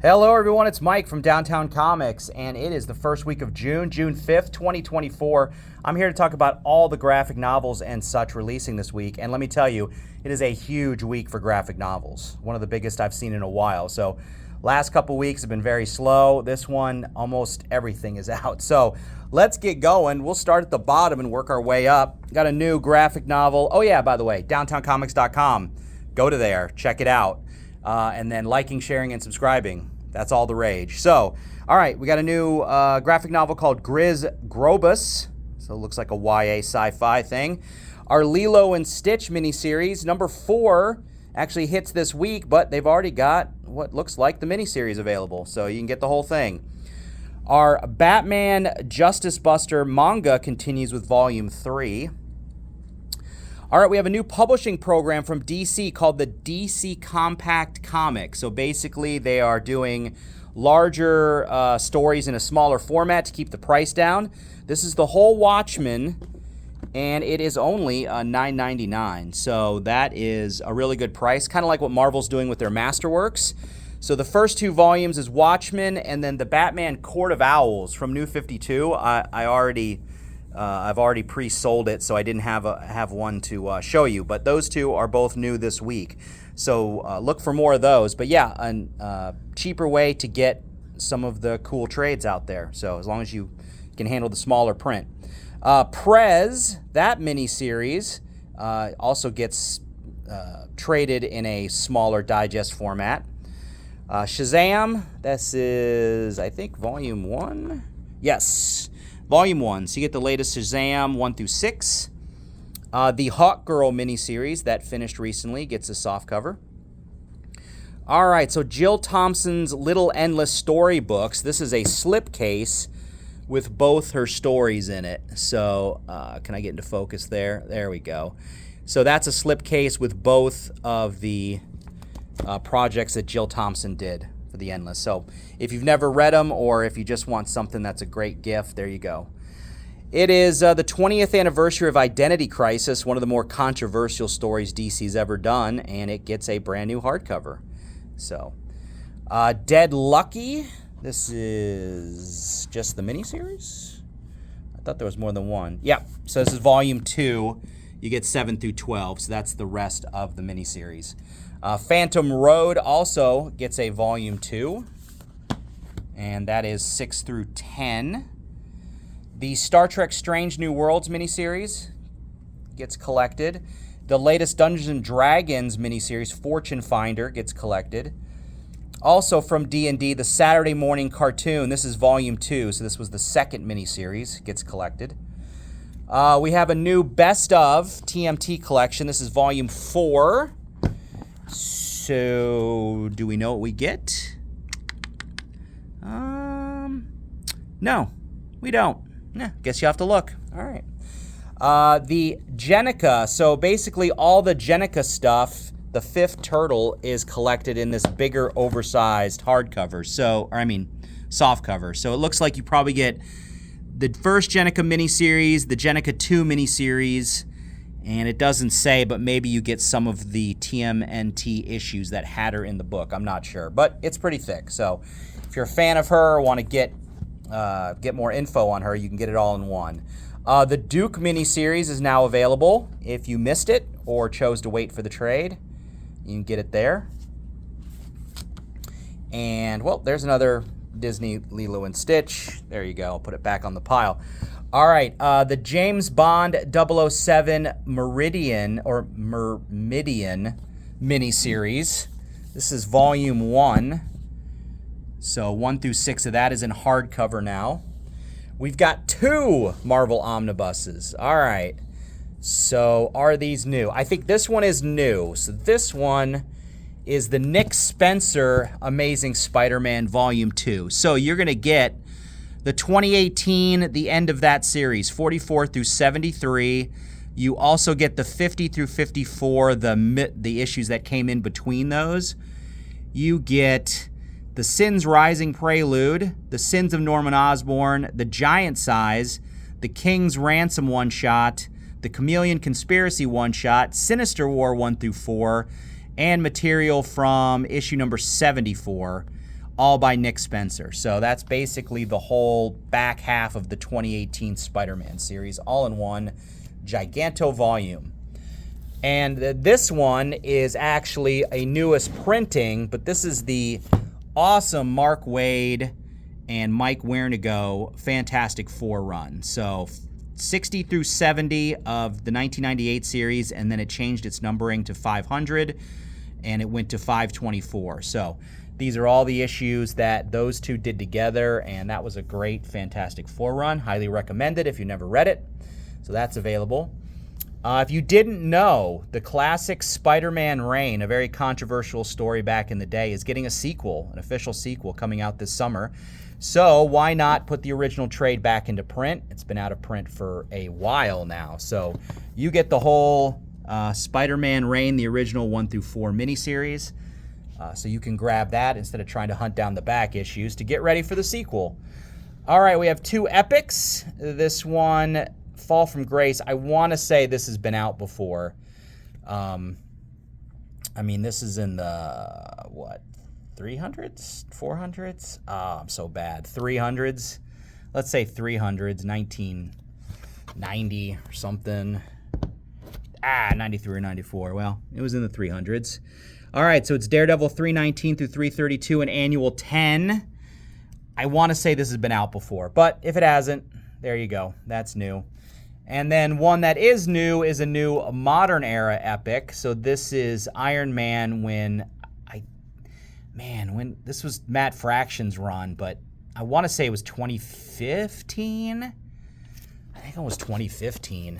Hello everyone, it's Mike from Downtown Comics, and it is the first week of June, June 5th, 2024. I'm here to talk about all the graphic novels and such releasing this week, and let me tell you, it is a huge week for graphic novels. One of the biggest I've seen in a while. So last couple weeks have been very slow. This one, almost everything is out. So let's get going. We'll start at the bottom and work our way up. Got a new graphic novel. Oh yeah, by the way, downtowncomics.com. Go to there, check it out. And then liking, sharing, and subscribing. That's all the rage. So, all right, we got a new graphic novel called Grizz Grobus. So it looks like a YA sci-fi thing. Our Lilo and Stitch miniseries, number 4, actually hits this week, but they've already got what looks like the miniseries available, so you can get the whole thing. Our Batman Justice Buster manga continues with Volume 3. All right, we have a new publishing program from DC called the DC Compact Comic. So basically, they are doing larger stories in a smaller format to keep the price down. This is the whole Watchmen, and it is only $9.99. So that is a really good price, kind of like what Marvel's doing with their Masterworks. So the first 2 volumes is Watchmen, and then the Batman Court of Owls from New 52. I've already pre-sold it, so I didn't have one to show you. But those 2 are both new this week. So look for more of those. But yeah, a cheaper way to get some of the cool trades out there. So as long as you can handle the smaller print. Prez, that miniseries, also gets traded in a smaller digest format. Shazam, this is, I think, Volume 1? Yes. Volume 1, so you get the latest Shazam 1 through 6. The Hawk Girl miniseries that finished recently gets a softcover. All right, so Jill Thompson's Little Endless Storybooks. This is a slipcase with both her stories in it. So can I get into focus there? There we go. So that's a slipcase with both of the projects that Jill Thompson did for the Endless. So if you've never read them, or if you just want something that's a great gift, there you go. It is the 20th anniversary of Identity Crisis, one of the more controversial stories DC's ever done, and it gets a brand new hardcover. So, Dead Lucky, this is just the miniseries? I thought there was more than one. Yeah, so this is Volume 2. You get 7 through 12, so that's the rest of the miniseries. Phantom Road also gets a Volume 2, and that is 6 through 10. The Star Trek Strange New Worlds miniseries gets collected. The latest Dungeons & Dragons miniseries, Fortune Finder, gets collected. Also from D&D, the Saturday Morning Cartoon, this is Volume 2, so this was the second miniseries, gets collected. We have a new Best of TMT collection. This is Volume 4. So, do we know what we get? No, we don't. Guess you have to look. All right. The Jenica. So basically, all the Jenica stuff, the 5th Turtle, is collected in this bigger, oversized hardcover. So, softcover. So it looks like you probably get the first Jenica miniseries, the Jenica 2 miniseries. And it doesn't say, but maybe you get some of the TMNT issues that had her in the book. I'm not sure, but it's pretty thick. So if you're a fan of her or want to get more info on her, you can get it all in one. The Duke miniseries is now available. If you missed it or chose to wait for the trade, you can get it there. And, well, there's another Disney Lilo and Stitch. There you go. I'll put it back on the pile. All right, the James Bond 007 Meridian miniseries. This is Volume 1. So 1 through 6 of that is in hardcover now. We've got 2 Marvel omnibuses. All right, so are these new? I think this one is new. So this one is the Nick Spencer Amazing Spider-Man Volume 2. So you're going to get the 2018, the end of that series, 44 through 73. You also get the 50 through 54, the issues that came in between those. You get the Sins Rising Prelude, the Sins of Norman Osborn, the Giant Size, the King's Ransom one-shot, the Chameleon Conspiracy one-shot, Sinister War 1 through 4, and material from issue number 74. all by Nick Spencer. So that's basically the whole back half of the 2018 Spider-Man series, all in one giganto volume. And this one is actually a newest printing, but this is the awesome Mark Waid and Mike Wernigo Fantastic Four run. So 60 through 70 of the 1998 series, and then it changed its numbering to 500, and it went to 524. So these are all the issues that those two did together, and that was a great Fantastic Four run. Highly recommended if you never read it. So that's available. If you didn't know, the classic Spider-Man Reign, a very controversial story back in the day, is getting a sequel, an official sequel coming out this summer. So why not put the original trade back into print? It's been out of print for a while now. So you get the whole Spider-Man Reign, the original 1 through 4 miniseries. So you can grab that instead of trying to hunt down the back issues to get ready for the sequel. All right, we have two epics. This one, Fall from Grace, I want to say this has been out before. I mean, this is in the, what, 300s? 400s? Oh, I'm so bad. 300s? Let's say 300s, 1990 or something. 93 or 94. Well, it was in the 300s. All right, so it's Daredevil 319 through 332, an annual 10. I want to say this has been out before, but if it hasn't, there you go. That's new. And then one that is new is a new modern era epic. So this is Iron Man when this was Matt Fraction's run, but I want to say it was 2015. I think it was 2015.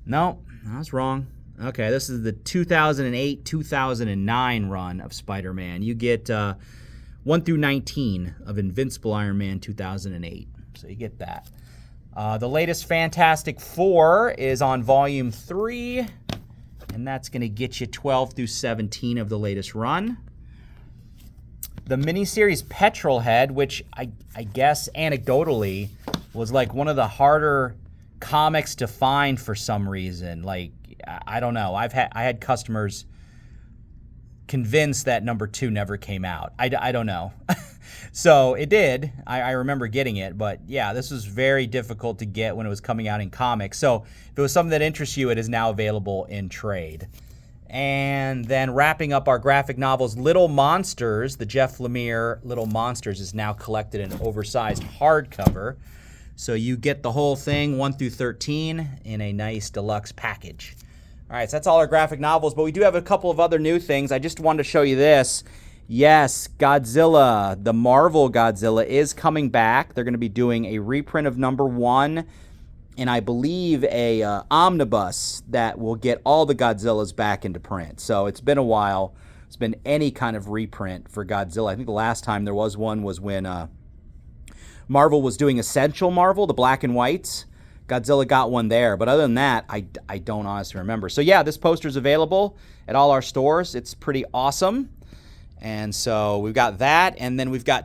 No, I was wrong. Okay, this is the 2008-2009 run of Spider-Man. You get 1 through 19 of Invincible Iron Man 2008. So you get that. The latest Fantastic Four is on Volume 3, and that's going to get you 12 through 17 of the latest run. The miniseries Petrolhead, which I guess anecdotally was like one of the harder comics to find for some reason. Like, I don't know. I had customers convinced that number 2 never came out. I don't know. So it did. I remember getting it, but yeah, this was very difficult to get when it was coming out in comics. So if it was something that interests you, it is now available in trade. And then wrapping up our graphic novels, Little Monsters, the Jeff Lemire Little Monsters is now collected in oversized hardcover. So you get the whole thing, 1 through 13, in a nice deluxe package. All right, so that's all our graphic novels, but we do have a couple of other new things. I just wanted to show you this. Yes, Godzilla, the Marvel Godzilla, is coming back. They're going to be doing a reprint of number 1, and I believe a omnibus that will get all the Godzillas back into print. So it's been a while. It's been any kind of reprint for Godzilla. I think the last time there was one was when Marvel was doing Essential Marvel, the black and whites. Godzilla got one there, but other than that, I don't honestly remember. So yeah, this poster is available at all our stores. It's pretty awesome. And so we've got that, and then we've got